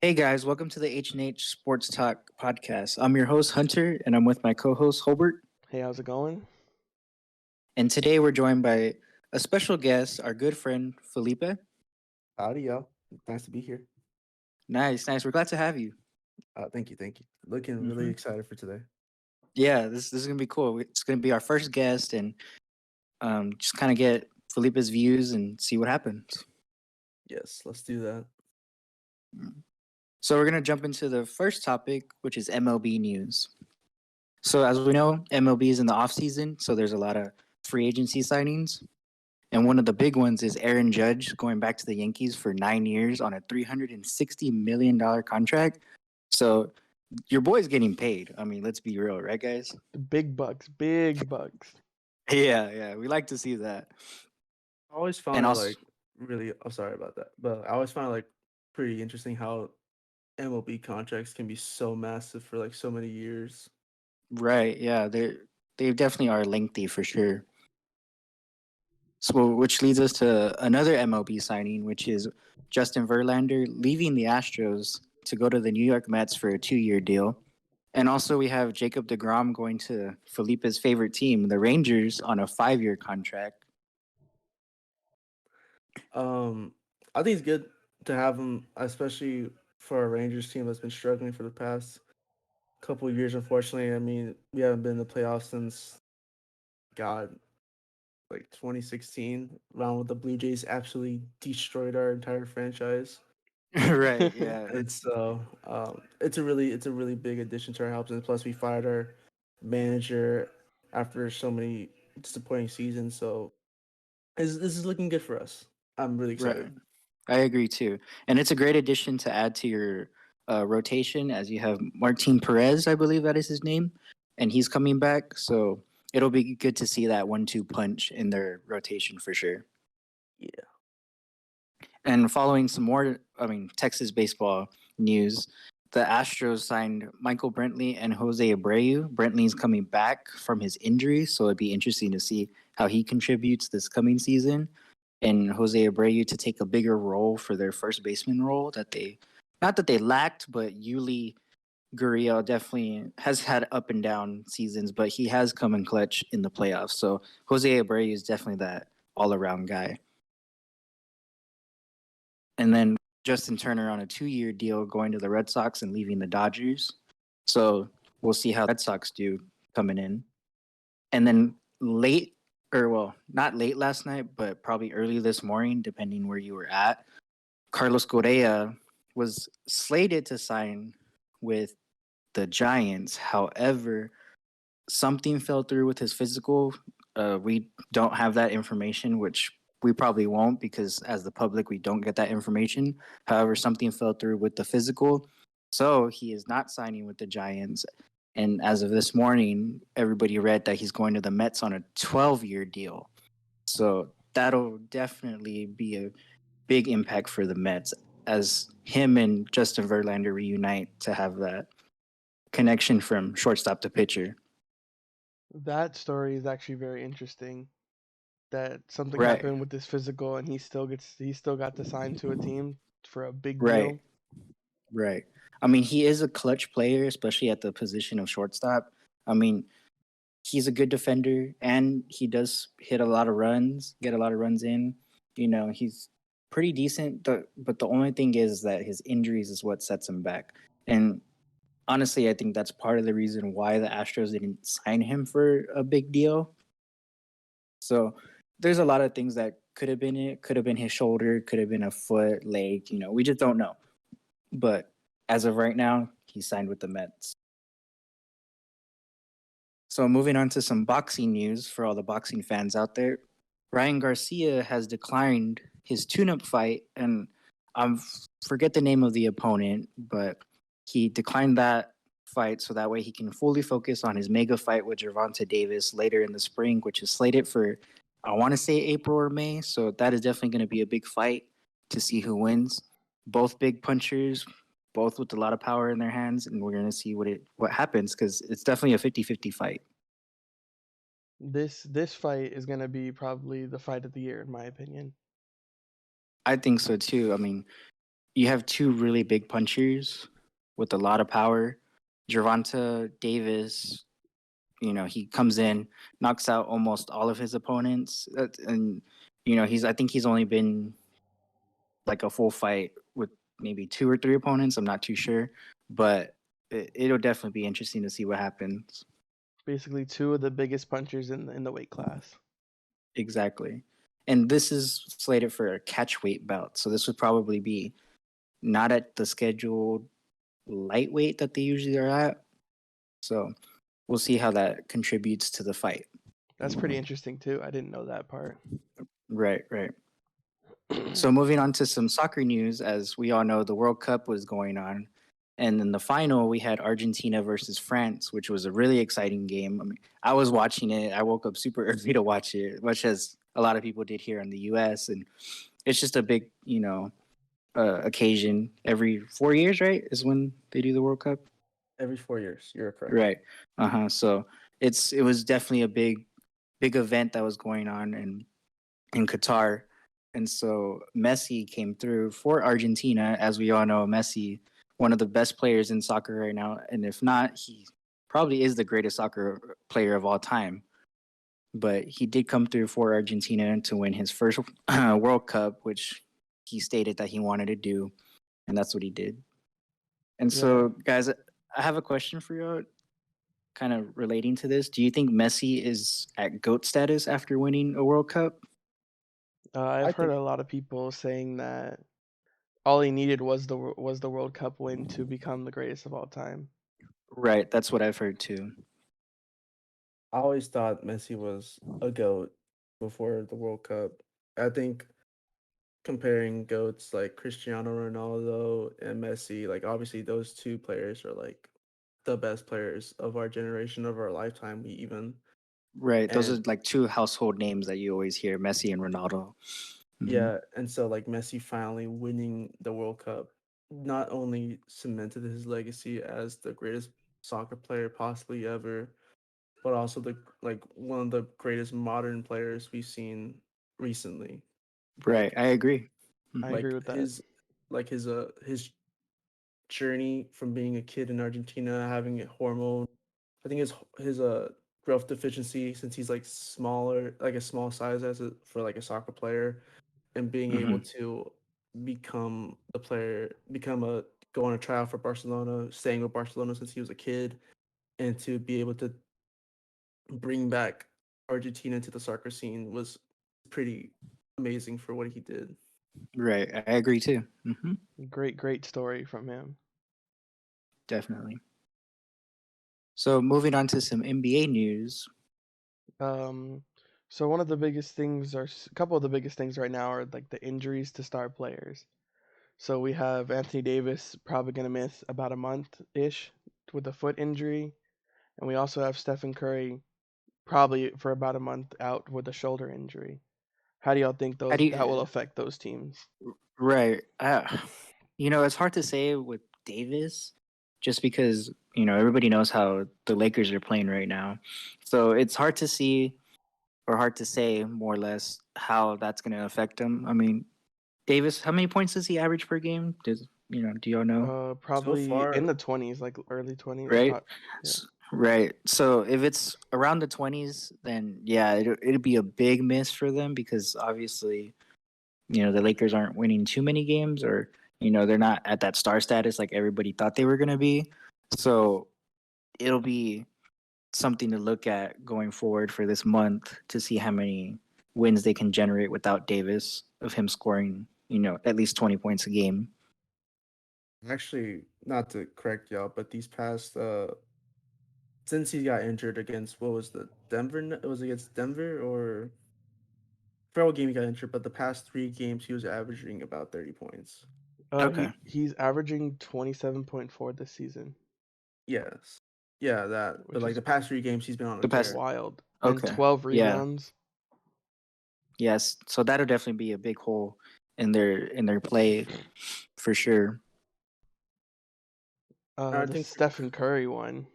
Hey guys, welcome to the H&H Sports Talk podcast. I'm your host Hunter, and I'm with my co-host Holbert. Hey, how's it going? And today we're joined by a special guest, our good friend Felipe. Howdy, y'all. Nice to be here. Nice. We're glad to have you. Thank you. Looking really hmm excited for today. Yeah, this is gonna be cool. It's gonna be our first guest, and just kind of get Felipe's views and see what happens. Yes, let's do that. So we're gonna jump into the first topic, which is MLB news. So as we know, MLB is in the off season, so there's a lot of free agency signings. And one of the big ones is Aaron Judge going back to the Yankees for 9 years on a $360 million contract. So your boy's getting paid. I mean, let's be real, right, guys? Big bucks, big bucks. Yeah. We like to see that. I always found And it also, like really. I'm sorry about that, but I always found it like pretty interesting how MLB contracts can be so massive for like so many years. right, yeah, they definitely are lengthy for sure. So, which leads us to another MLB signing, which is Justin Verlander leaving the Astros to go to the New York Mets for a 2-year deal. And also, we have Jacob DeGrom going to Felipe's favorite team, the Rangers, on a 5-year contract. Um, I think it's good to have him, especially for a Rangers team that's been struggling for the past couple of years. Unfortunately, I mean we haven't been in the playoffs since God, like 2016, around with the Blue Jays absolutely destroyed our entire franchise. Right, yeah. And so it's a really big addition to our helps, and plus we fired our manager after so many disappointing seasons. So this is looking good for us. I'm really Right. excited. I agree too. And it's a great addition to add to your rotation as you have Martin Perez, I believe that is his name, and he's coming back. So it'll be good to see that 1-2 punch in their rotation for sure. Yeah. And following some more, Texas baseball news, the Astros signed Michael Brentley and Jose Abreu. Brentley's coming back from his injury, so it'd be interesting to see how he contributes this coming season. And Jose Abreu to take a bigger role for their first baseman role that they, not that they lacked, but Yuli Gurriel definitely has had up and down seasons, but he has come in clutch in the playoffs. So Jose Abreu is definitely that all around guy. And then Justin Turner on a 2-year deal going to the Red Sox and leaving the Dodgers. So we'll see how Red Sox do coming in. And then late, or well, not late last night, but probably early this morning, depending where you were at, Carlos Correa was slated to sign with the Giants. However, something fell through with his physical. We don't have that information, which we probably won't because as the public, we don't get that information. However, something fell through with the physical. So he is not signing with the Giants. And as of this morning, everybody read that he's going to the Mets on a 12-year deal. So that'll definitely be a big impact for the Mets as him and Justin Verlander reunite to have that connection from shortstop to pitcher. That story is actually very interesting. That something Right. happened with this physical, and he still got to sign to a team for a big Right. deal. Right. I mean, he is a clutch player, especially at the position of shortstop. I mean, he's a good defender and he does hit a lot of runs, get a lot of runs in. He's pretty decent, but the only thing is that his injuries is what sets him back. And honestly, I think that's part of the reason why the Astros didn't sign him for a big deal. So there's a lot of things that could have been it. Could have been his shoulder, could have been a foot, leg. We just don't know. But as of right now, he signed with the Mets. So moving on to some boxing news for all the boxing fans out there. Ryan Garcia has declined his tune-up fight, and I forget the name of the opponent, but he declined that fight so that way he can fully focus on his mega fight with Gervonta Davis later in the spring, which is slated for, I want to say April or May. So that is definitely going to be a big fight to see who wins. Both big punchers, both with a lot of power in their hands, and we're going to see what happens because it's definitely a 50-50 fight. This fight is gonna be probably the fight of the year, in my opinion. I think so too. I mean, you have two really big punchers with a lot of power. Gervonta Davis, he comes in, knocks out almost all of his opponents, and I think he's only been like a full fight with maybe two or three opponents. I'm not too sure, but it'll definitely be interesting to see what happens. Basically, two of the biggest punchers in the weight class. Exactly. And this is slated for a catch weight bout, so this would probably be not at the scheduled lightweight that they usually are at. So we'll see how that contributes to the fight. That's pretty interesting too. I didn't know that part. Right, right. So moving on to some soccer news, as we all know, the World Cup was going on. And in the final, we had Argentina versus France, which was a really exciting game. I mean, I was watching it. I woke up super early to watch it, much as a lot of people did here in the U.S. And it's just a big, occasion. Every 4 years, right, is when they do the World Cup. Every 4 years, you're correct. Right. So it was definitely a big event that was going on in Qatar. And so Messi came through for Argentina. As we all know, Messi, one of the best players in soccer right now. And if not, he probably is the greatest soccer player of all time. But he did come through for Argentina to win his first World Cup, which he stated that he wanted to do. And that's what he did. And Yeah. so, guys, I have a question for you, kind of relating to this. Do you think Messi is at GOAT status after winning a World Cup? I've heard think- a lot of people saying that all he needed was the World Cup win to become the greatest of all time. Right, that's what I've heard too. I always thought Messi was a GOAT before the World Cup. I think comparing GOATs like Cristiano Ronaldo and Messi, like obviously those two players are like the best players of our generation, of our lifetime, even. Right, those are And like two household names that you always hear, Messi and Ronaldo. Mhm. yeah, and so like Messi finally winning the World Cup not only cemented his legacy as the greatest soccer player possibly ever, but also the like one of the greatest modern players we've seen recently. Right, Like I agree. I Mhm. agree with that. his journey from being a kid in Argentina, having a hormone, I think his growth deficiency since he's like smaller, like a small size for like a soccer player, and being able Mhm. to become the player, become a go on a trial for Barcelona, staying with Barcelona since he was a kid, and to be able to bring back Argentina to the soccer scene was pretty amazing for what he did. Right, I agree too. Great story from him. Definitely. So moving on to some NBA news. Um, so one of the biggest things, or a couple of the biggest things right now, are like the injuries to star players. So we have Anthony Davis probably going to miss about a month ish with a foot injury, and we also have Stephen Curry probably for about a month out with a shoulder injury. How do y'all think How do that will you affect those teams? Right. It's hard to say with Davis just because, everybody knows how the Lakers are playing right now. So it's hard to see or hard to say more or less how that's going to affect him. I mean, Davis, how many points does he average per game? Do y'all know? So Probably in far, the 20s, like early 20s. Right? Not, yeah. Right. So if it's around the 20s, then yeah, it'll be a big miss for them because obviously, the Lakers aren't winning too many games or, they're not at that star status like everybody thought they were going to be. So it'll be something to look at going forward for this month to see how many wins they can generate without Davis, of him scoring, at least 20 points a game. actually, not to correct y'all, but these past since he got injured against what was the Denver? It was against Denver or I forgot what game he got injured, but the past 3 games he was averaging about 30 points. Okay. He's averaging 27.4 this season, Yes, yeah, that. But which like is the past 3 games, he's been on a The past, tear. wild. And okay. 12 Yeah. rebounds. Yes. So that'll definitely be a big hole in their play for sure. I The think Stephen Curry one,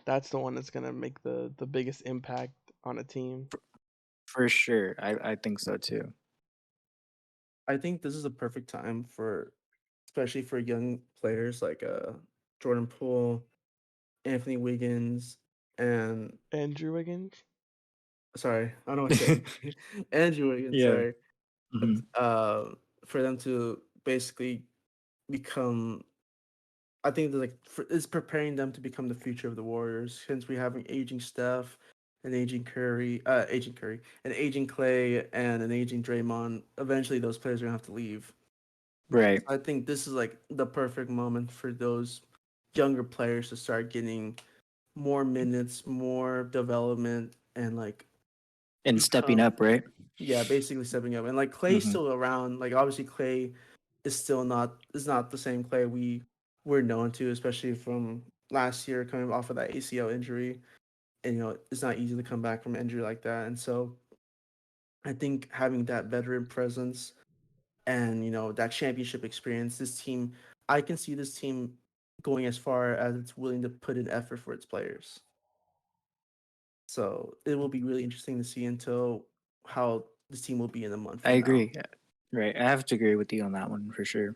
that's the one that's gonna make the biggest impact on a team. For sure. I think so too. I think this is a perfect time for especially for young players like Jordan Poole, Anthony Wiggins, and Andrew Wiggins. sorry, I don't know what I said. Andrew Wiggins, Yeah. sorry. Mhm. For them to basically become, I think that it's preparing them to become the future of the Warriors. Since we have an aging Steph, an aging Curry, an aging Clay, and an aging Draymond. Eventually, those players are gonna have to leave. Right. I think this is like the perfect moment for those younger players to start getting more minutes, more development, and like And stepping become, up, right? yeah, basically stepping up. And like Clay's Hmm. still around. Like obviously Clay is not the same Clay we're known to, especially from last year coming off of that ACL injury. And it's not easy to come back from injury like that. And so I think having that veteran presence and that championship experience, this team, I can see this team going as far as it's willing to put in effort for its players. So it will be really interesting to see until how this team will be in a month I from now. agree. Right. I have to agree with you on that one for sure.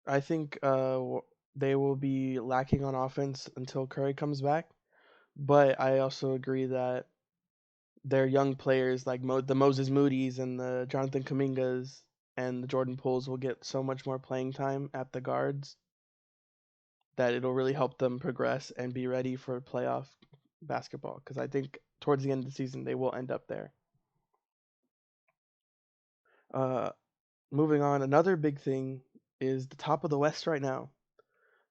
I think they will be lacking on offense until Curry comes back, but I also agree that their young players like the Moses Moody's and the Jonathan Kumingas and the Jordan Pooles will get so much more playing time at the guards that it'll really help them progress and be ready for playoff basketball. Because I think towards the end of the season they will end up there. Uh, Moving on, another big thing is the top of the West right now.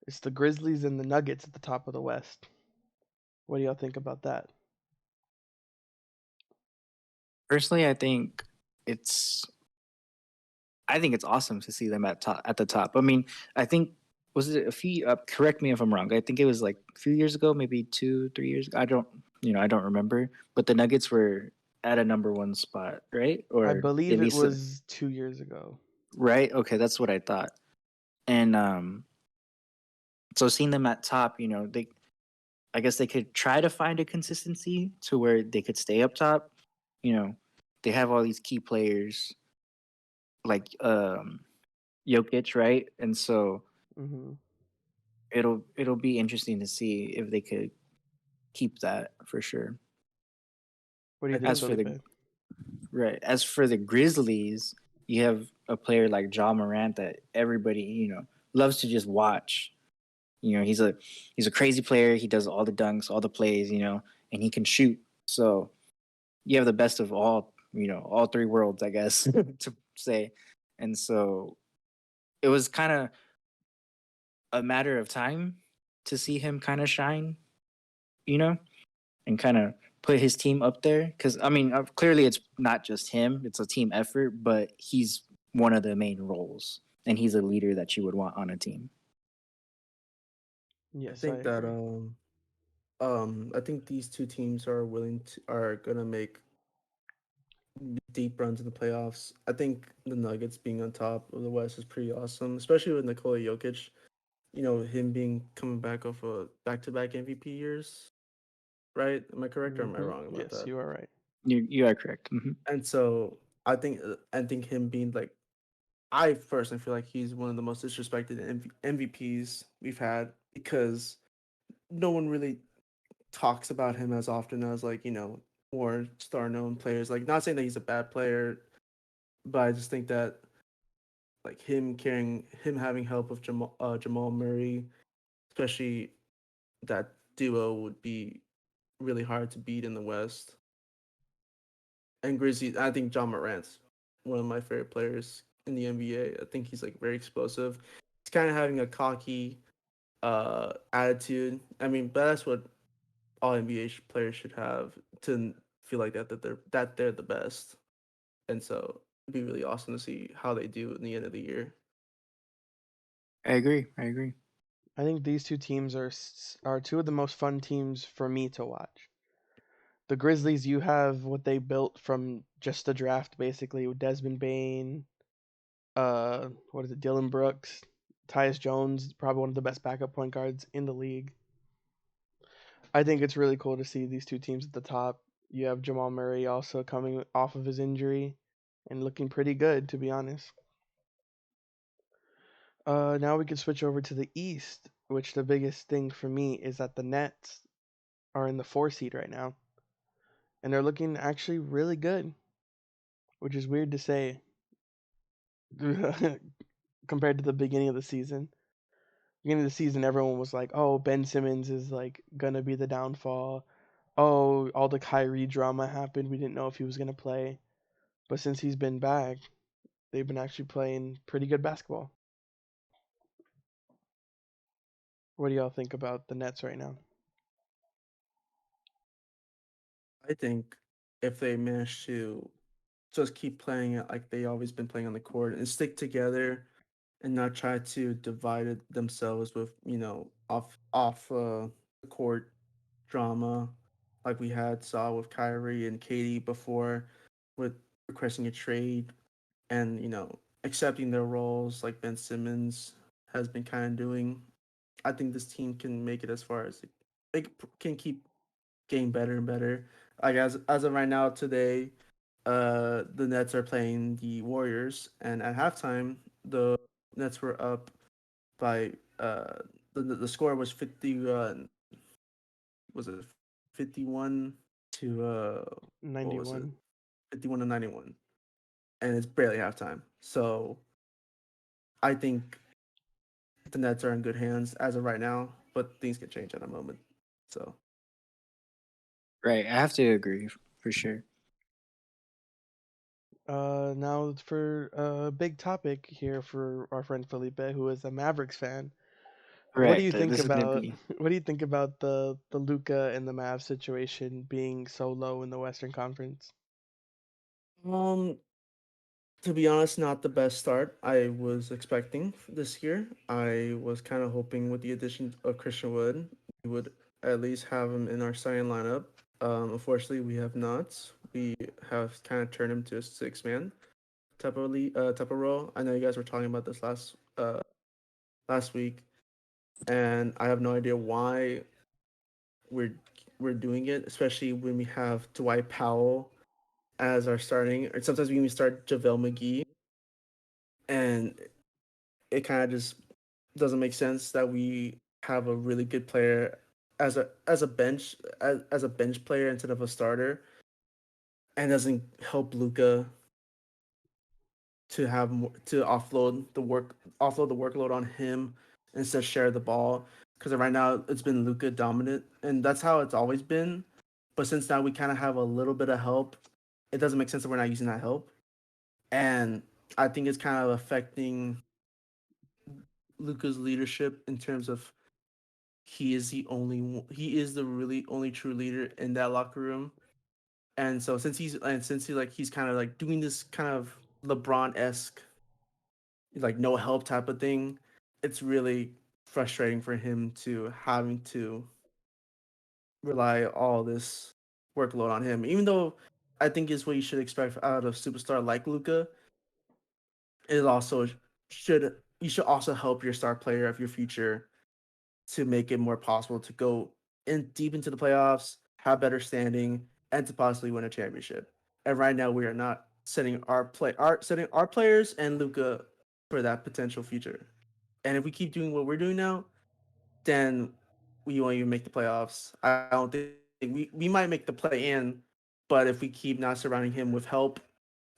It's the Grizzlies and the Nuggets at the top of the West. What do y'all think about that? Personally, it's I think it's awesome to see them at the top. I mean, I think was it a few correct me if I'm wrong. I think it was like a few years ago, maybe 2-3 years ago. I don't remember, but the Nuggets were at a number one spot, right? I Or believe at it least was 2 years ago. right? Okay, that's what I thought. And so seeing them at top, they I guess they could try to find a consistency to where they could stay up top. You know, they have all these key players like Jokic, right? And so Hmm. it'll be interesting to see if they could keep that for sure. What do you think, As for the Felipe? as for the Grizzlies, you have a player like Ja Morant that everybody loves to just watch. He's a crazy player. He does all the dunks, all the plays, and he can shoot. So you have the best of all three worlds, I guess to say. And so it was kind of a matter of time to see him kind of shine, you know, and kind of put his team up there. Because I mean, clearly it's not just him; it's a team effort. But he's one of the main roles, and he's a leader that you would want on a team. I Yes, I think that agree. I think these two teams are gonna make deep runs in the playoffs. I think the Nuggets being on top of the West is pretty awesome, especially with Nikola Jokic. Him being coming back off a back-to-back MVP years, right? Am I correct or am I wrong about Yes, that? you are right. You are correct. And so I think him being like, I personally feel like he's one of the most disrespected MVPs we've had because no one really talks about him as often as like more star known players. Like not saying that he's a bad player, but I just think that like him having help of Jamal Murray, especially that duo would be really hard to beat in the West. And Grizzlies, I think John Morant's one of my favorite players in the NBA. I think he's like very explosive. He's kind of having a cocky attitude. I mean, but that's what all NBA players should have to feel like that they're the best. And so it'd be really awesome to see how they do in the end of the year. I agree. I agree. I think these two teams are two of the most fun teams for me to watch. The Grizzlies, you have what they built from just the draft, basically, with Desmond Bain, what is it, Dylan Brooks, Tyus Jones, probably one of the best backup point guards in the league. I think it's really cool to see these two teams at the top. You have Jamal Murray also coming off of his injury and looking pretty good, to be honest. Now we can switch over to the East, which the biggest thing for me is that the Nets are in the 4 seed right now, and they're looking actually really good, which is weird to say compared to the beginning of the season. Beginning of the season, everyone was like, "Oh, Ben Simmons is like gonna be the downfall. Oh, all the Kyrie drama happened. We didn't know if he was gonna play." But since he's been back, they've been actually playing pretty good basketball. What do y'all think about the Nets right now? I think if they manage to just keep playing it like they always been playing on the court and stick together and not try to divide themselves with off the court drama like we had saw with Kyrie and Katie before, with requesting a trade and accepting their roles like Ben Simmons has been kind of doing. I think this team can make it as far as can keep getting better and better. Like as of right now today, the Nets are playing the Warriors, and at halftime the Nets were up by the score was 50 was it 51 to what was it 91. 51 to 91, and it's barely halftime. So I think the Nets are in good hands as of right now, but things can change at a moment. So Right, I have to agree for sure. Now for a big topic here for our friend Felipe, who is a Mavericks fan. What do Right, you think this is gonna about be what do you think about the Luca and the Mavs situation being so low in the Western Conference? um to be honest, not the best start I was expecting this year. I was kind of hoping with the addition of Christian Wood, we would at least have him in our starting lineup. Unfortunately, we have not. We have kind of turned him to a six-man type of role. I know you guys were talking about this last week, and I have no idea why we're we're doing it, especially when we have Dwight Powell as our starting, or sometimes we even start JaVale McGee, and it kind of just doesn't make sense that we have a really good player as a bench player instead of a starter, and doesn't help Luca to have more, to offload the workload on him instead of share the ball, because right now it's been Luca dominant and that's how it's always been. But since now we kind of have a little bit of help, it doesn't make sense that we're not using that help, and I think it's kind of affecting Luca's leadership in terms of he is the really only true leader in that locker room. And so he's kind of like doing this kind of LeBron-esque like no help type of thing, it's really frustrating for him to having to rely all this workload on him. Even though I think is what you should expect out of a superstar like Luca, it also should you should also help your star player of your future to make it more possible to go in deep into the playoffs, have better standing, and to possibly win a championship. And right now, we are not setting our players and Luca for that potential future. And if we keep doing what we're doing now, then we won't even make the playoffs. I don't think we might make the play in, but if we keep not surrounding him with help,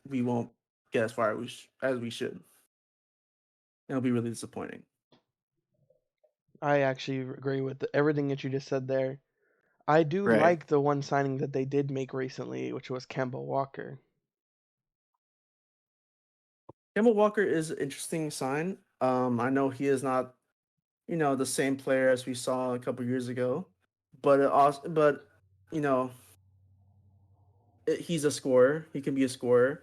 we won't get as far as we should. It'll be really disappointing. I actually agree with everything that you just said there. I do right. like the one signing that they did make recently, which was Kemba Walker. Kemba Walker is an interesting sign. I know he is not, the same player as we saw a couple years ago, but you know, he's a scorer. He can be a scorer,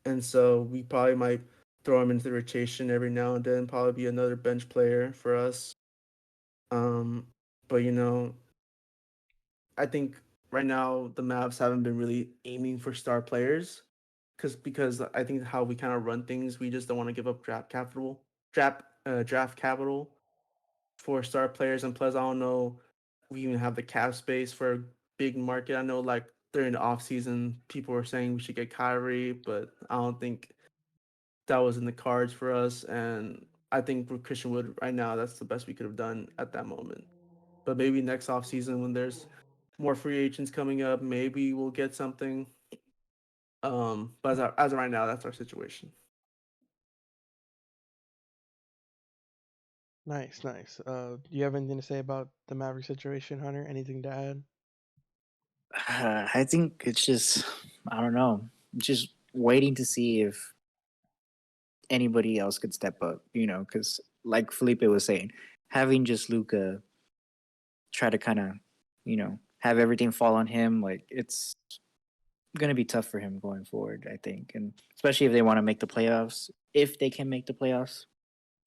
and so we probably might throw him into the rotation every now and then. Probably be another bench player for us. Um, but I think right now the Mavs haven't been really aiming for star players, because I think how we kind of run things, we just don't want to give up draft capital for star players. And plus, I don't know we even have the cap space for a big market. I know like during the off season, people were saying we should get Kyrie, but I don't think that was in the cards for us. And I think with Christian Wood right now, that's the best we could have done at that moment. But maybe next offseason when there's more free agents coming up, maybe we'll get something. But as of right now, that's our situation. Nice, nice. Do you have anything to say about the Maverick situation, Hunter? Anything to add? I think it's just, I don't know, just waiting to see if anybody else could step up, because like Felipe was saying, having just Luca try to kind of, have everything fall on him, like it's going to be tough for him going forward, I think. And especially if they want to make the playoffs, if they can make the playoffs,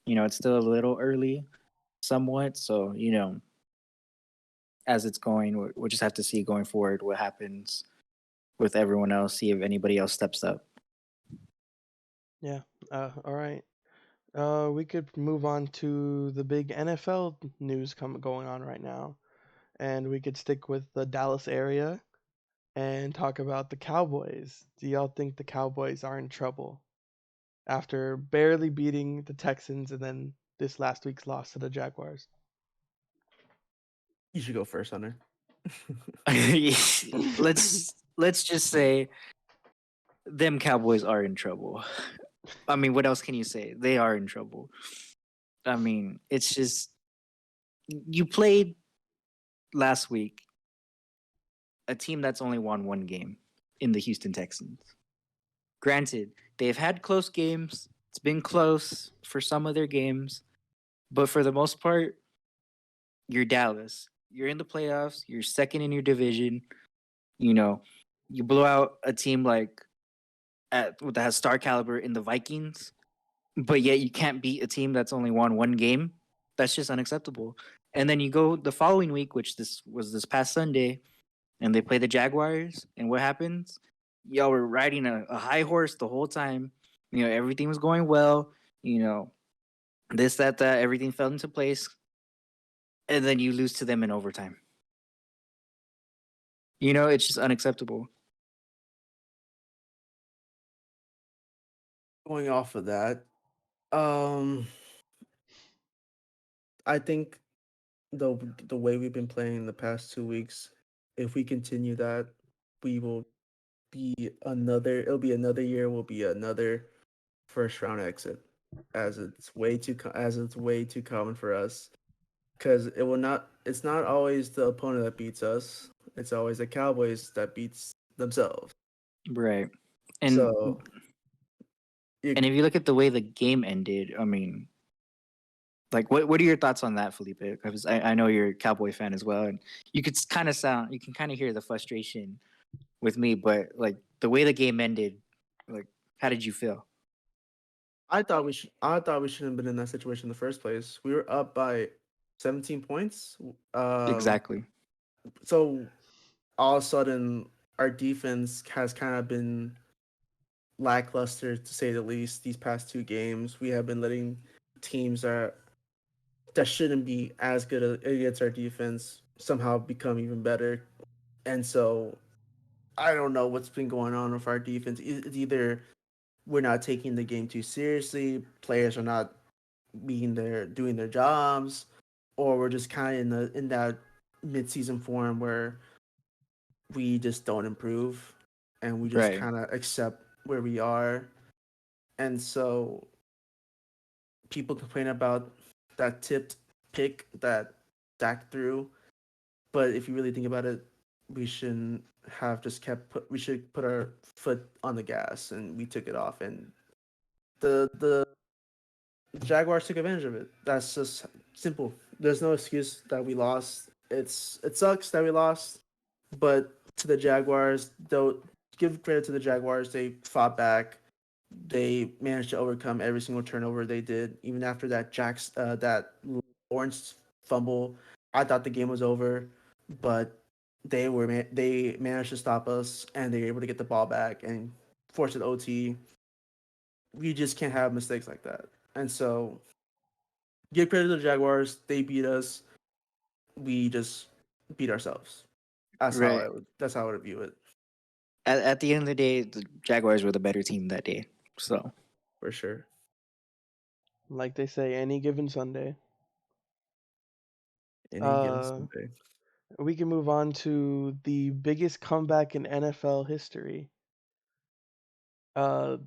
it's still a little early somewhat. So, as it's going, we'll just have to see going forward what happens with everyone else, see if anybody else steps up. Yeah. All right. We could move on to the big NFL news going on right now, and we could stick with the Dallas area and talk about the Cowboys. Do y'all think the Cowboys are in trouble after barely beating the Texans and then this last week's loss to the Jaguars? You should go first, Hunter. let's just say them Cowboys are in trouble. I mean, what else can you say? They are in trouble. I mean, it's just you played last week a team that's only won one game in the Houston Texans. Granted, they've had close games. It's been close for some of their games, but for the most part, you're Dallas. You're in the playoffs. You're second in your division. You know, you blow out a team like that has star caliber in the Vikings, but yet you can't beat a team that's only won one game. That's just unacceptable. And then you go the following week, which this was this past Sunday, and they play the Jaguars. And what happens? Y'all were riding a high horse the whole time. Everything was going well. This, that, everything fell into place. And then you lose to them in overtime. It's just unacceptable. Going off of that, I think the way we've been playing the past 2 weeks, if we continue that, we will it'll be another year, will be another first round exit, as it's way too common for us, because it's not always the opponent that beats us, it's always the Cowboys that beats themselves. Right. And So and if you look at the way the game ended, I mean, like, what are your thoughts on that, Felipe? Because I know you're a Cowboy fan as well, and you can kind of hear the frustration with me, but like the way the game ended, like, how did you feel? I thought we shouldn't have been in that situation in the first place. We were up by 17 points. Exactly. So all of a sudden our defense has kind of been lackluster, to say the least. These past 2 games, we have been letting teams that shouldn't be as good against our defense somehow become even better. And so I don't know what's been going on with our defense. It's either we're not taking the game too seriously, players are not doing their jobs, or we're just kind of in that mid-season form where we just don't improve and we just Right. kind of accept where we are. And so people complain about that tipped pick that Dak threw, but if you really think about it, we shouldn't have just we should put our foot on the gas, and we took it off, and the Jaguars took advantage of it. That's just simple. There's no excuse that we lost. It sucks that we lost, but to the Jaguars, though, give credit to the Jaguars. They fought back. They managed to overcome every single turnover they did. Even after that Lawrence fumble, I thought the game was over, but they managed to stop us, and they were able to get the ball back and force it OT. We just can't have mistakes like that. And so, give credit to the Jaguars. They beat us. We just beat ourselves. Right. That's how I would view it. At the end of the day, the Jaguars were the better team that day. So For sure. Like they say, any given Sunday. Any given Uh, Sunday. we can move on to the biggest comeback in NFL history. Uh,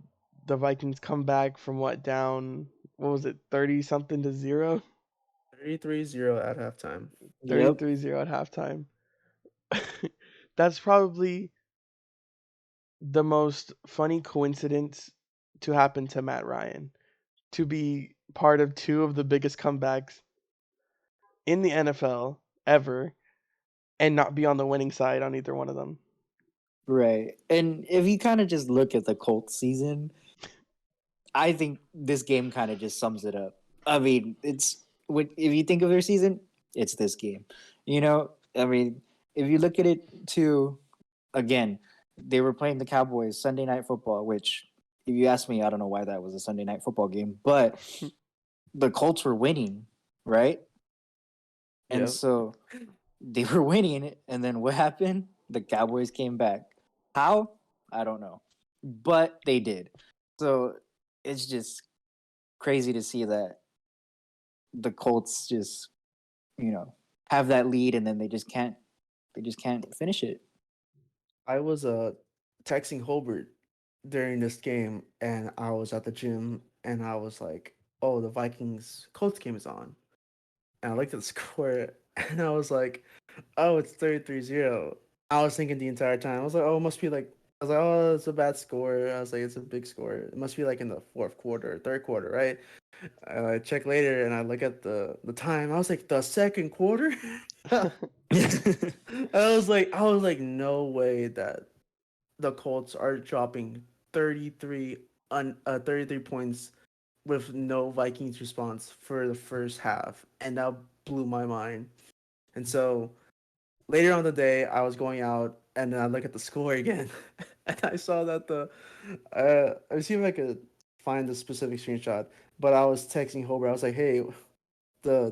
the Vikings come back from down, what was it, 30 something to 0? 33-0 at halftime. Yep. 33-0 at halftime. That's probably the most funny coincidence to happen to Matt Ryan, to be part of two of the biggest comebacks in the NFL ever and not be on the winning side on either one of them. Right. And if you kind of just look at the Colts season, I think this game kind of just sums it up. I mean, if you think of their season, it's this game. You know, I mean, if you look at it too, again, they were playing the Cowboys Sunday Night Football, which, if you ask me, I don't know why that was a Sunday Night Football game, but the Colts were winning, right? And Yep. so they were winning, and then what happened? The Cowboys came back. How? I don't know, but they did. So it's just crazy to see that the Colts just, have that lead, and then they just can't finish it. I was texting Holbert during this game, and I was at the gym, and I was like, "Oh, the Vikings Colts game is on," and I looked at the score, and I was like, "Oh, it's 33-0." I was thinking the entire time. I was like, "Oh, it must be like." I was like, "Oh, it's a bad score." I was like, "It's a big score. It must be like in the fourth quarter, third quarter, right?" And I check later, and I look at the time. I was like, "The second quarter." I was like, "No way that the Colts are dropping 33 points with no Vikings response for the first half," and that blew my mind. And so later on the day, I was going out, and then I look at the score again, and I saw that I see if I could find the specific screenshot, but I was texting Hober. I was like, "Hey, the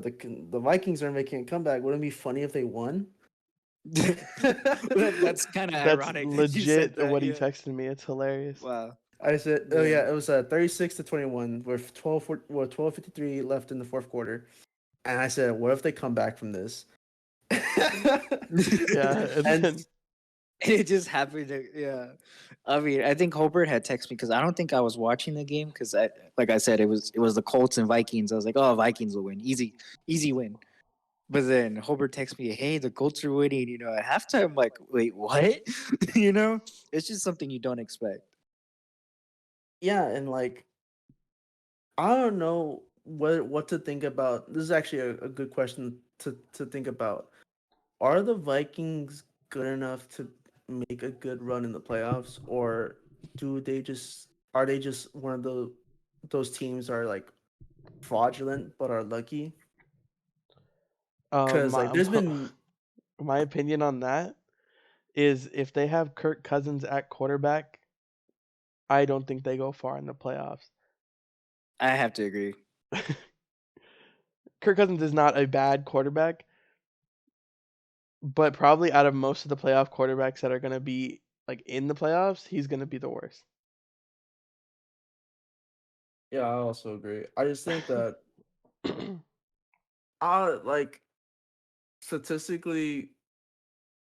Vikings are making a comeback. Wouldn't it be funny if they won?" That's kind of That's ironic that you said legit that. what he Yeah. texted me. It's hilarious. Wow. I said, "Oh Yeah. yeah, it was 36-21 with 12:53 left in the fourth quarter." And I said, "What if they come back from this?" Yeah, and And then It just happened to, yeah. I mean, I think Holbert had texted me because I don't think I was watching the game because like I said, it was the Colts and Vikings. I was like, oh, Vikings will win, easy win. But then Holbert texts me, hey, the Colts are winning. At halftime, I'm like, wait, what? It's just something you don't expect. yeah, and like I don't know what to think about. This is actually a good question to think about. Are the Vikings good enough to make a good run in the playoffs, or are they just one of those teams are like fraudulent but are lucky? Because like my there's been my opinion on that is if they have Kirk Cousins at quarterback, I don't think they go far in the playoffs. I have to agree. Kirk Cousins is not a bad quarterback, but probably out of most of the playoff quarterbacks that are going to be like in the playoffs, he's going to be the worst. yeah, I also agree. I just think that I like statistically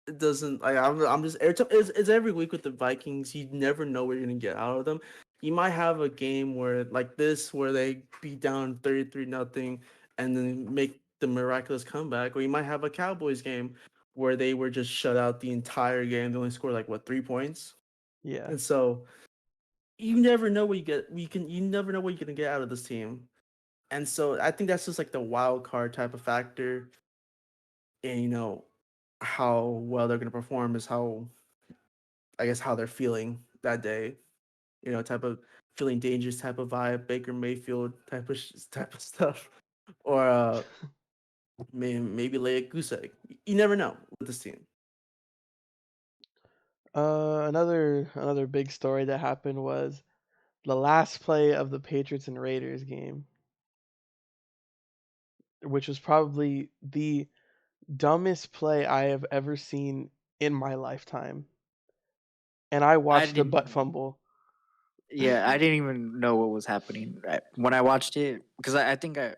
it doesn't like I'm just it's every week with the Vikings. You never know what you're gonna get out of them. You might have a game where like this where they beat down 33-0 and then make the miraculous comeback, or you might have a Cowboys game where they were just shut out the entire game. They only scored like what 3 points, Yeah. and so you never know what you get. You never know what you're gonna get out of this team, and so I think that's just like the wild card type of factor, and how well they're gonna perform is how I guess how they're feeling that day. Type of feeling dangerous type of vibe, Baker Mayfield type of type of stuff, or maybe lay a goose egg. You never know with this team. Another big story that happened was the last play of the Patriots and Raiders game, which was probably the dumbest play I have ever seen in my lifetime. And I I watched a didn't. butt fumble. Yeah, I didn't even know what was happening when I watched it because I think I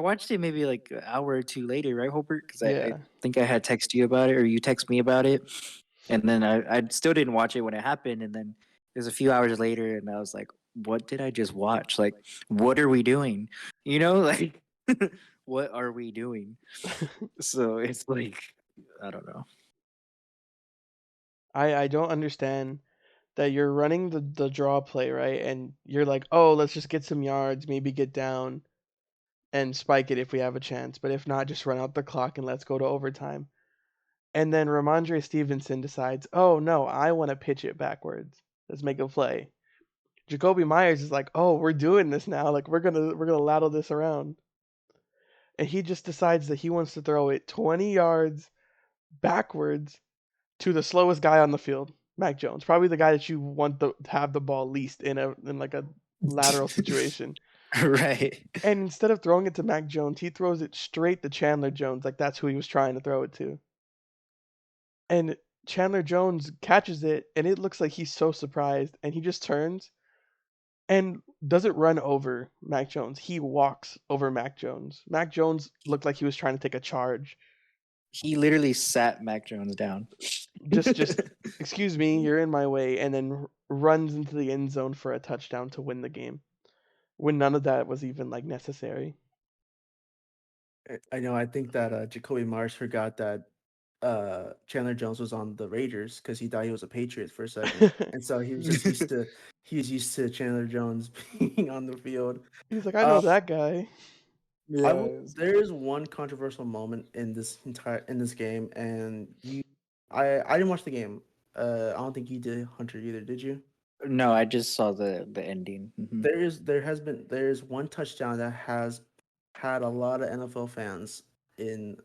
watched it maybe like an hour or two later, right, Hobart? Because I Yeah. think I had texted you about it or you text me about it, and then I still didn't watch it when it happened, and then it was a few hours later, and I was like, what did I just watch? Like, what are we doing? You know, like, what are we doing? So it's like, I don't know. I don't understand that you're running the draw play, right? And you're like, oh, let's just get some yards, maybe get down and spike it if we have a chance. But if not, just run out the clock and let's go to overtime. And then Ramondre Stevenson decides, oh no, I want to pitch it backwards. Let's make a play. Jacoby Myers is like, oh, we're doing this now. Like we're gonna ladle this around. And he just decides that he wants to throw it 20 yards backwards to the slowest guy on the field, Mac Jones. Probably the guy that you want to have the ball least in like a lateral situation. Right. And instead of throwing it to Mac Jones, he throws it straight to Chandler Jones, like that's who he was trying to throw it to. And Chandler Jones catches it, and it looks like he's so surprised, and he just turns and doesn't run over Mac Jones. He walks over Mac Jones. Mac Jones looked like he was trying to take a charge. He literally sat Mac Jones down. Just excuse me, you're in my way, and then runs into the end zone for a touchdown to win the game. When none of that was even like necessary. I know. I think that Jacoby Myers forgot that Chandler Jones was on the Raiders because he thought he was a Patriot for a second, and so he was used to Chandler Jones being on the field. He's like, I know that guy. There is one controversial moment in this game, and I didn't watch the game. I don't think you did, Hunter, either. Did you? No, I just saw the ending. Mhm. There's one touchdown that has had a lot of NFL fans in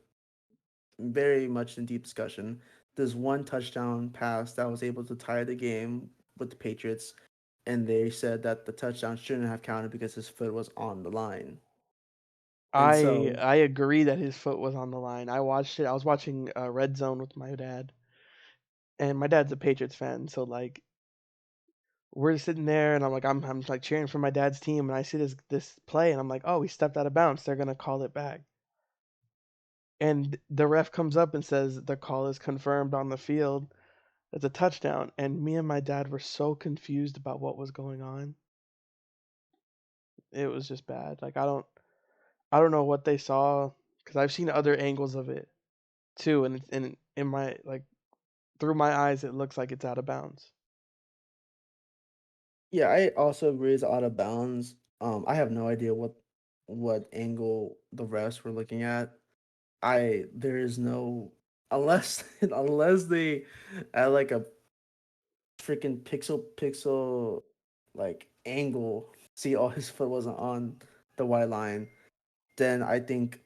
very much in deep discussion. There's one touchdown pass that was able to tie the game with the Patriots, and they said that the touchdown shouldn't have counted because his foot was on the line. And so, I agree that his foot was on the line. I watched it. I was watching Red Zone with my dad, and my dad's a Patriots fan, so like we're sitting there, and I'm like cheering for my dad's team, and I see this play, and I'm like, oh, he stepped out of bounds. They're gonna call it back. And the ref comes up and says the call is confirmed on the field. It's a touchdown. And me and my dad were so confused about what was going on. It was just bad. Like I don't know what they saw because I've seen other angles of it too, and in my like through my eyes, it looks like it's out of bounds. yeah, I also agree it's out of bounds. I have no idea what angle the refs were looking at. There is no unless unless they at like a freaking pixel like angle see all his foot wasn't on the white line, then I think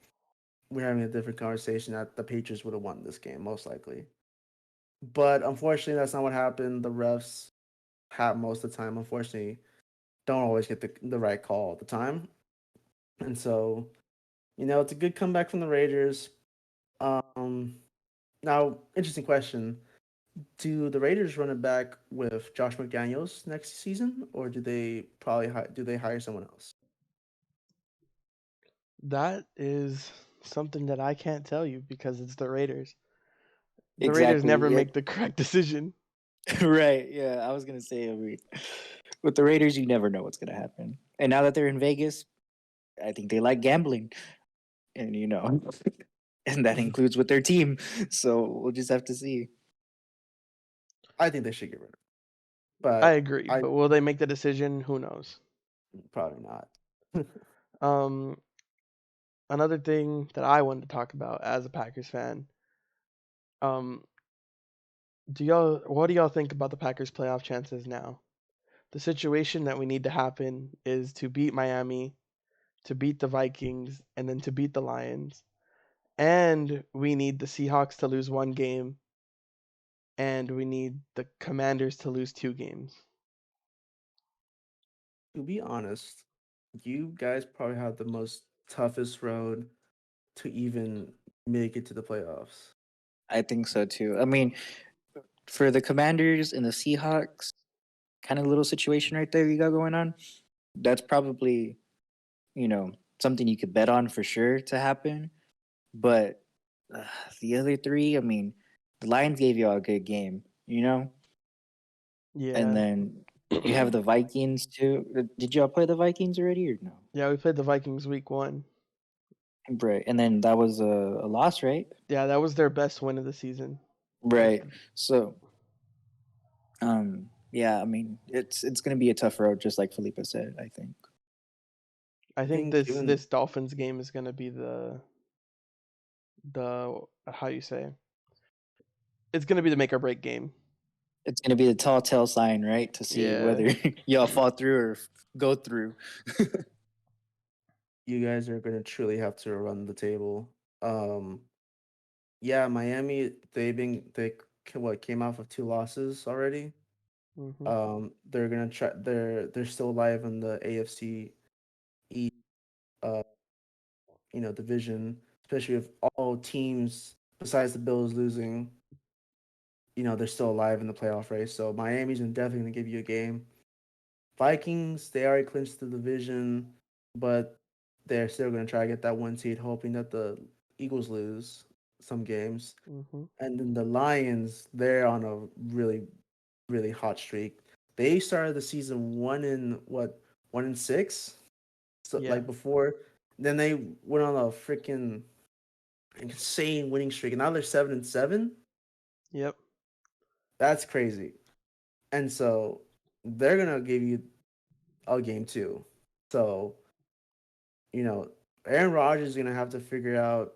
we're having a different conversation that the Patriots would have won this game most likely. But unfortunately, that's not what happened. The refs have most of the time, unfortunately, don't always get the right call at the time. And so, it's a good comeback from the Raiders. Um, Now, interesting question. Do the Raiders run it back with Josh McDaniels next season, or do they hire someone else? That is something that I can't tell you because it's the Raiders. The Raiders Exactly. never Yeah. make the correct decision. Right. Yeah. I was gonna say with the Raiders, you never know what's gonna happen. And now that they're in Vegas, I think they like gambling, and and that includes with their team. So we'll just have to see. I think they should get rid of him, I but agree, I but will they make the decision? Who knows? probably not. Um, Another thing that I wanted to talk about as a Packers fan, um, what do y'all think about the Packers playoff chances now? The situation that we need to happen is to beat Miami, to beat the Vikings, and then to beat the Lions. And we need the Seahawks to lose one game, and we need the Commanders to lose two games. To be honest, you guys probably have the most toughest road to even make it to the playoffs. I think so too. I mean, for the Commanders and the Seahawks, kind of little situation right there you got going on, that's probably, something you could bet on for sure to happen. But uh, the other three, I mean, the Lions gave you all a good game, and Yeah. then you have the Vikings too. Did y'all play the Vikings already or no? Yeah, we played the Vikings week 1. Right, and then that was a loss, right? Yeah, that was their best win of the season. Right. So, yeah, I mean, it's gonna be a tough road, just like Felipe said. I think. I I think think this even this Dolphins game is going to be the how you say, it's going to be the make or break game. It's gonna be the tall tale sign, right, to see Yeah. whether y'all fall through or go through. you guys are going to truly have to run the table. Um, yeah, Miami, they came off of 2 losses already. Mhm. They're gonna try. They're still alive in the AFC East, uh, division, especially if all teams besides the Bills losing, they're still alive in the playoff race. So Miami's definitely gonna give you a game. Vikings, they already clinched the division, but they're still gonna try to get that 1 seed, hoping that the Eagles lose some games. Mhm. And then the Lions, they're on a really, really hot streak. They started the season 1-6. So Yeah. like before, then they went on a freaking insane winning streak, and now they're 7-7. Yep. That's crazy. And so they're gonna give you a game too. So you know, Aaron Rodgers is gonna have to figure out,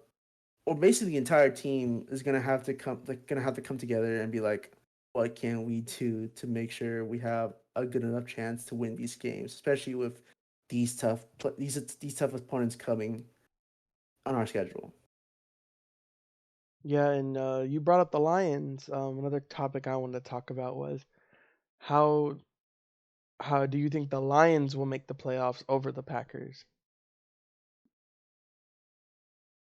or basically the entire team is gonna have to come together and be like, what can we do to make sure we have a good enough chance to win these games, especially with these tough opponents coming on our schedule. Yeah, and you brought up the Lions. Another topic I wanted to talk about was how how do you think the Lions will make the playoffs over the Packers?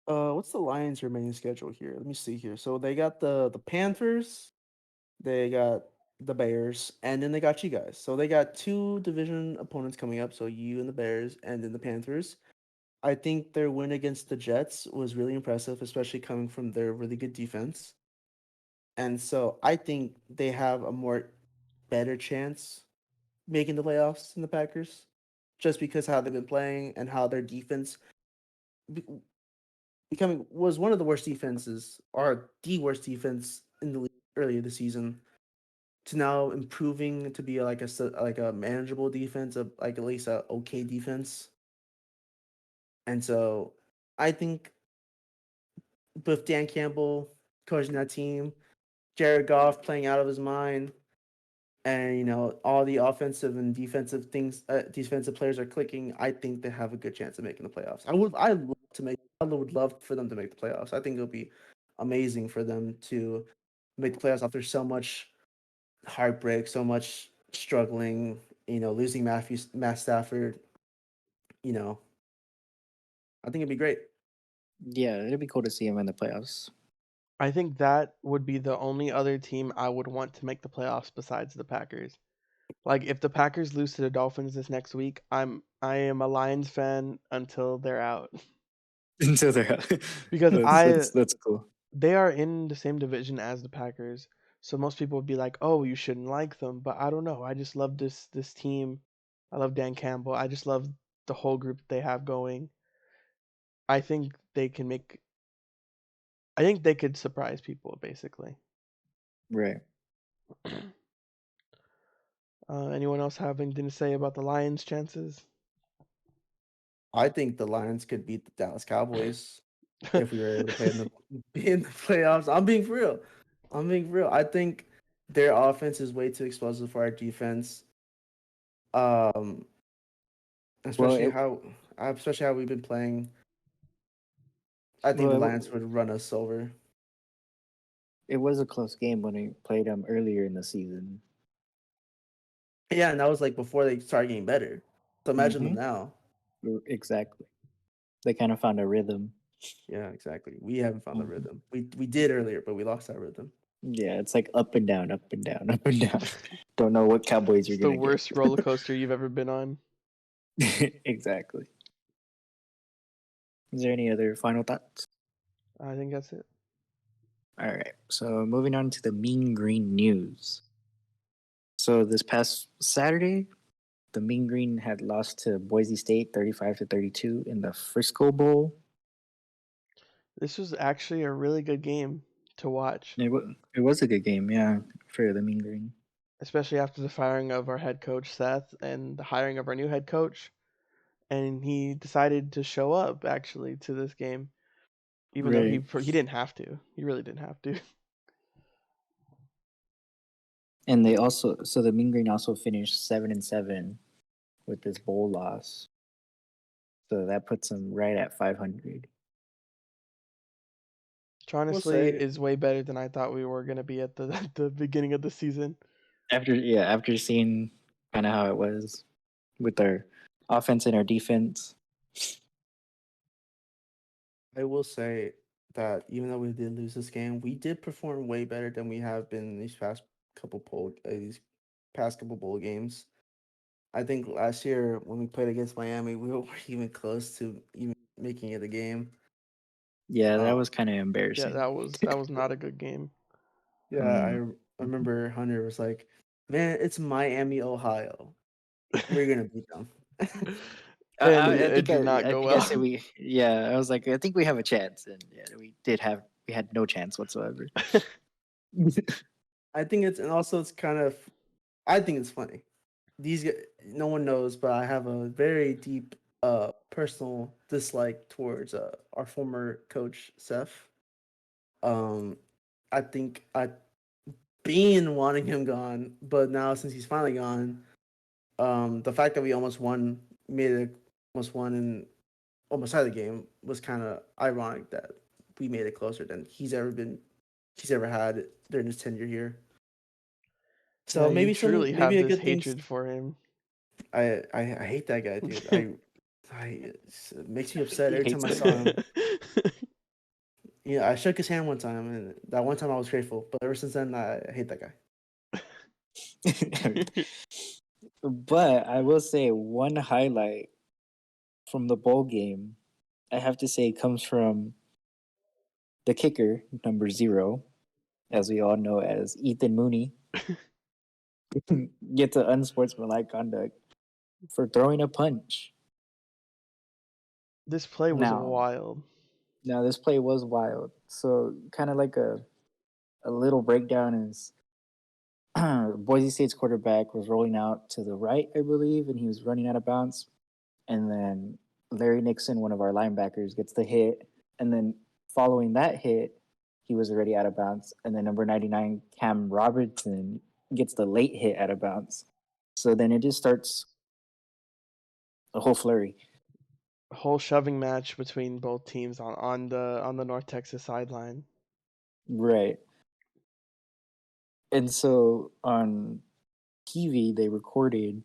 What's the Lions' remaining schedule here? Let me see here. So they got the Panthers, they got the Bears, and then they got you guys. So they got 2 division opponents coming up. So you and the Bears, and then the Panthers. I think their win against the Jets was really impressive, especially coming from their really good defense. And so I think they have a more better chance making the playoffs than the Packers, just because how they've been playing and how their defense be- becoming was one of the worst defenses, or the worst defense in the league earlier this season, to now improving to be like a manageable defense, like at least a okay defense. And so I think with Dan Campbell coaching that team, Jared Goff playing out of his mind, and all the offensive and defensive things, defensive players are clicking. I think they have a good chance of making the playoffs. I would love for them to make the playoffs. I think it'll be amazing for them to make the playoffs after so much heartbreak, so much struggling. Losing Matt Stafford. You know, I think it'd be great. Yeah, it'd be cool to see him in the playoffs. I think that would be the only other team I would want to make the playoffs besides the Packers. Like if the Packers lose to the Dolphins this next week, I am a Lions fan until they're out. Until they're out. Because That's cool. they are in the same division as the Packers. So most people would be like, "Oh, you shouldn't like them." But I don't know. I just love this team. I love Dan Campbell. I just love the whole group that they have going. I think they can make I think they could surprise people basically. Right. Anyone else have anything to say about the Lions' chances? I think the Lions could beat the Dallas Cowboys if we were able to play in the be in the playoffs. I'm being for real. I'm being for real. I think their offense is way too explosive for our defense. Um, Well, especially how we've been playing. I think the well, Lions would run us over. it was a close game when we played them earlier in the season. Yeah, and that was like before they started getting better. So imagine them Mm-hmm. now. Exactly. They kind of found a rhythm. Yeah, exactly. We haven't found the Mhm. rhythm. We did earlier, but we lost that rhythm. Yeah, it's like up and down, up and down, up and down. Don't know what Cowboys you're It's the gonna get. worst roller coaster you've ever been on. Exactly. Is there any other final thoughts? I think that's it. All right. So moving on to the Mean Green news. So this past Saturday, the Mean Green had lost to Boise State 35-32 in the Frisco Bowl. This was actually a really good game to watch, It was a good game, yeah, for the Mean Green. especially after the firing of our head coach Seth and the hiring of our new head coach. And he decided to show up actually to this game, even though he Right. didn't have to. He really didn't have to. And the Mean Green also finished 7-7 with this bowl loss. So that puts them right at 500. Which honestly is way better than I thought we were gonna be at the at the beginning of the season. After seeing kind of how it was with our offense and our defense. I will say that even though we did lose this game, we did perform way better than we have been in these past couple bowl games. I think last year when we played against Miami, we weren't even close to even making it a game. Yeah, that Um, was kind of Yeah, embarrassing. that was not a good game. Yeah, I remember Hunter was like, "Man, it's Miami, Ohio. We're gonna beat them." And it did not I go think I said well. I was like, I think we have a chance, and yeah, we had no chance whatsoever. I think it's and also it's kind of, I think it's funny. No one knows, but I have a very deep personal dislike towards our former coach Seth. Um, I think I been wanting him gone, but now since he's finally gone, the fact that we almost won and almost had the game was kind of ironic that we made it closer than he's ever had during his tenure here. Yeah, So you truly maybe have a this good thing. hatred for him. I hate that guy, dude. It makes me upset He every hates time I that saw guy. him. Yeah, I shook his hand one time, and that one time I was grateful. But ever since then, I hate that guy. But I will say one highlight from the bowl game, I have to say, comes from the kicker, number 0, as we all know as Ethan Mooney, gets an unsportsmanlike conduct for throwing a punch. This play was Now, wild. this play was wild. So kind of like a little breakdown is Boise State's quarterback was rolling out to the right, I believe, and he was running out of bounds. And then Larry Nixon, one of our linebackers, gets the hit. And then following that hit, he was already out of bounds. And then number 99, Cam Robertson, gets the late hit out of bounds. So then it just starts a whole flurry. A whole shoving match between both teams on the North Texas sideline. Right. And so on TV, they recorded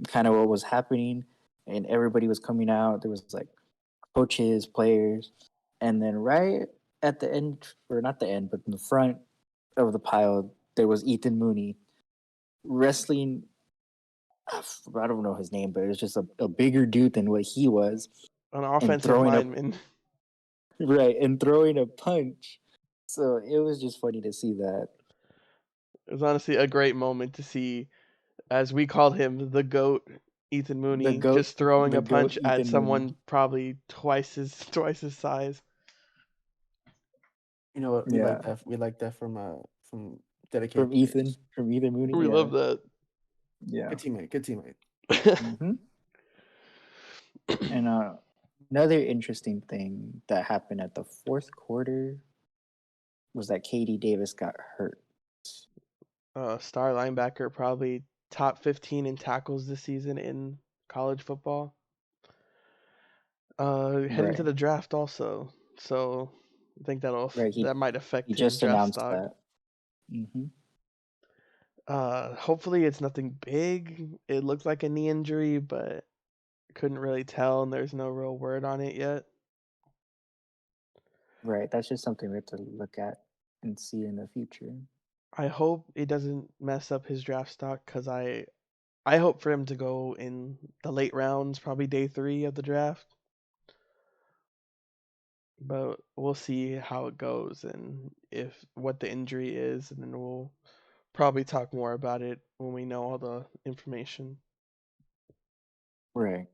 kind of what was happening, and everybody was coming out. There was like coaches, players, and then right at the end, or not the end, but in the front of the pile, there was Ethan Mooney wrestling. I don't know his name, but it was just a bigger dude than what he was, An and offensive throwing a lineman. right and throwing a punch. So it was just funny to see that. It was honestly a great moment to see, as we called him, the GOAT, Ethan The Mooney, goat, just throwing the a goat, punch at Ethan Mooney. someone probably twice his size. You know what? We Yeah, like that. We like that from dedicated from players. Ethan Mooney. We Yeah, love that. yeah. Good teammate. Good teammate. hmm And another interesting thing that happened at the fourth quarter was that KD Davis got hurt. Star linebacker, probably top 15 in tackles this season in college football. Heading to Right, the draft also, so I think right. that might He affect his just draft announced stock. that. hmm Hopefully it's nothing big. It looked like a knee injury, but couldn't really tell, and there's no real word on it yet. Right, that's just something we have to look at and see in the future. I hope it doesn't mess up his draft stock because I hope for him to go in the late rounds, probably day 3 of the draft. But we'll see how it goes and if what the injury is, and then we'll probably talk more about it when we know all the information. Right.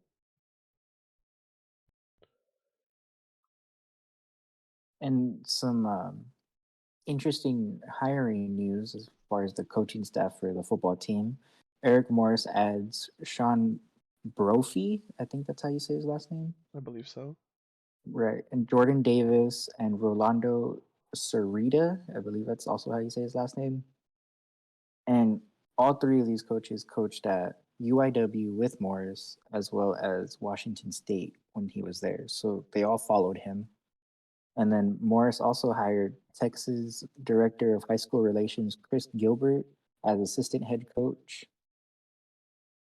And some interesting hiring news as far as the coaching staff for the football team. Eric Morris adds Sean Brophy. I think that's how you say his last name. I believe so. Right. And Jordan Davis and Rolando Sarita. I believe that's also how you say his last name. And all three of these coaches coached at UIW with Morris as well as Washington State when he was there. So they all followed him. And then Morris also hired Texas Director of High School Relations Chris Gilbert as assistant head coach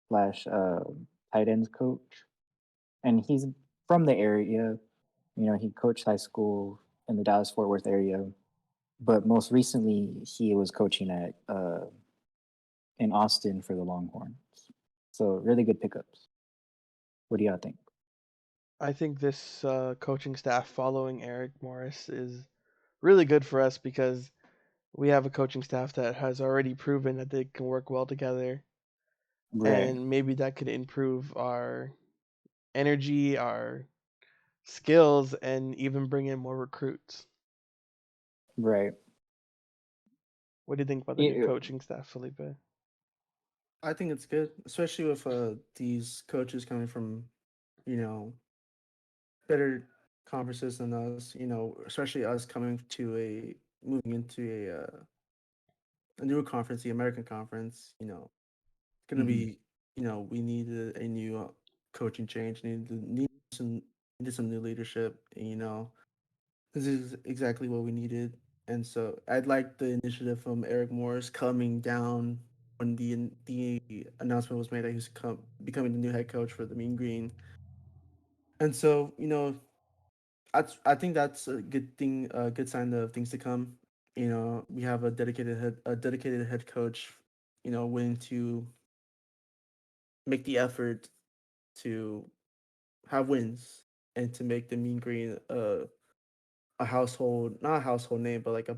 slash tight ends coach. And he's from the area. You know, he coached high school in the Dallas Fort Worth area, but most recently he was coaching at in Austin for the Longhorns. So really good pickups. What do y'all think? I think this coaching staff following Eric Morris is really good for us because we have a coaching staff that has already proven that they can work well together, Right, and maybe that could improve our energy, our skills, and even bring in more recruits. right. What do you think about the new Yeah, coaching staff, Felipe? I think it's good, especially with these coaches coming from, you know, better conferences than us. You know, especially us coming to a moving into a newer conference, the American Conference. You know, it's gonna mhm, be, you know, we needed a new coaching change, needed some new leadership. And, you know, this is exactly what we needed. And so I'd like the initiative from Eric Morris coming down when the announcement was made that he's becoming the new head coach for the Mean Green. And so, you know, I think that's a good thing, a good sign of things to come. You know, we have a dedicated head coach, you know, willing to make the effort to have wins and to make the Mean Green a household, not a household name, but like a,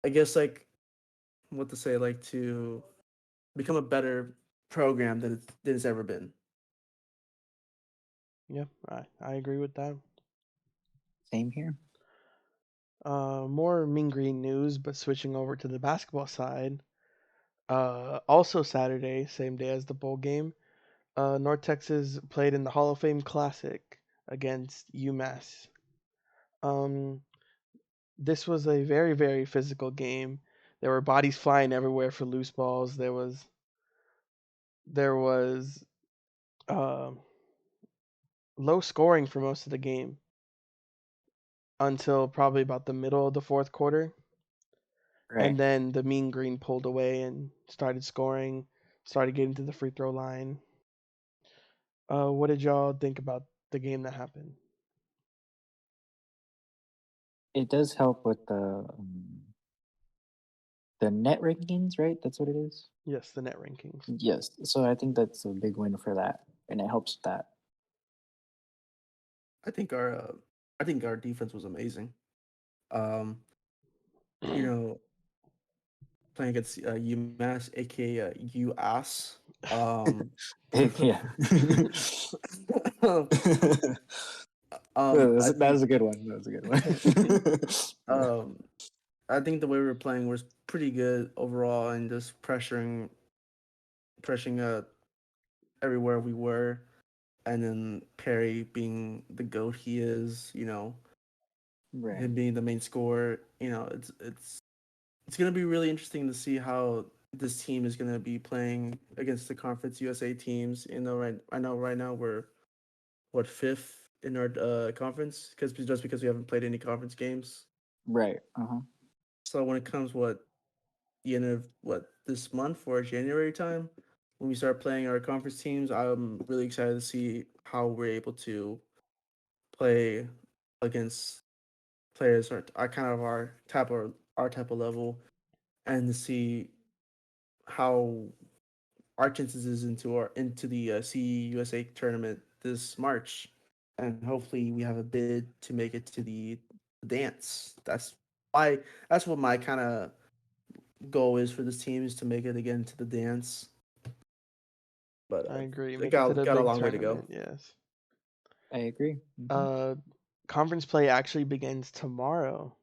I guess like what to say, like to become a better program than it's ever been. Yeah, I agree with that. same here. More Mean Green news, but switching over to the basketball side. Also Saturday, same day as the bowl game, North Texas played in the Hall of Fame Classic against UMass. Um, this was a very, very physical game. There were bodies flying everywhere for loose balls. There was uh, low scoring for most of the game until probably about the middle of the fourth quarter, and Right. then the Mean Green pulled away and started scoring, started getting to the free throw line. What did y'all think about the game that happened? It does help with the net rankings, right? That's what it is. Yes, the net rankings. Yes. So I think that's a big win for that, and it helps that. I think our uh, I think our defense was amazing. Um, you know, playing against UMass, aka UAS. Um, Yeah. I That think was a good one. That was a good one. um, I think the way we were playing was pretty good overall, and just pressuring everywhere we were, and then Perry being the goat he is, you know, Right. him being the main scorer, you know, it's gonna be really interesting to see how this team is gonna be playing against the Conference USA teams. You know, I know right now we're what fifth in our conference because we haven't played any conference games. Right. Uh-huh. So when it comes the end of this month or January time, when we start playing our conference teams, I'm really excited to see how we're able to play against players are kind of our type of level, and to see how our chances is into the CUSA tournament this March, and hopefully we have a bid to make it to the dance. My that's what my kind of goal is for this team, is to make it again to the dance. But I agree. it Make it to the got a big long way to go. tournament. Yes. I agree. Conference play actually begins tomorrow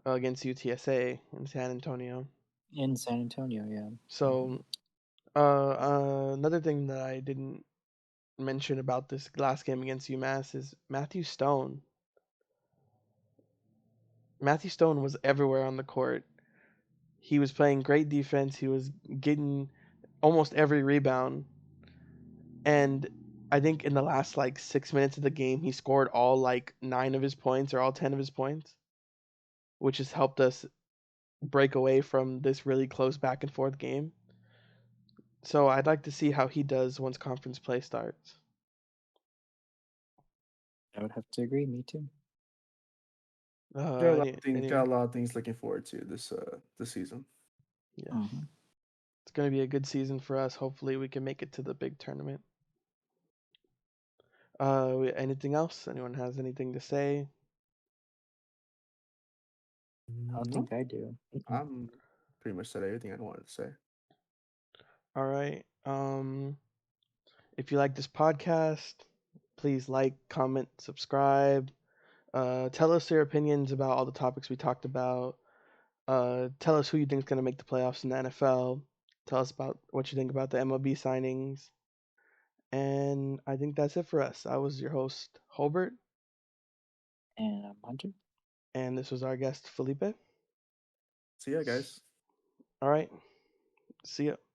against UTSA in San Antonio. In San Antonio, yeah. So, another thing that I didn't mention about this last game against UMass is Matthew Stone. Matthew Stone was everywhere on the court. He was playing great defense. He was getting almost every rebound. And I think in the last like 6 minutes of the game, he scored all like 9 of his points or all 10 of his points, which has helped us break away from this really close back and forth game. So I'd like to see how he does once conference play starts. I would have to agree. Me too. Got a lot of things looking forward to this season. Yes. Mm-hmm. It's going to be a good season for us. Hopefully we can make it to the big tournament. Anything else? Anyone has anything to say? I don't think I do. I'm pretty much said everything I wanted to say. All right. If you like this podcast, please like, comment, subscribe. Tell us your opinions about all the topics we talked about. Tell us who you think is going to make the playoffs in the NFL. Tell us about what you think about the MLB signings. And I think that's it for us. I was your host, Holbert. And I'm Hunter. And this was our guest, Felipe. See ya, guys. All right. See ya.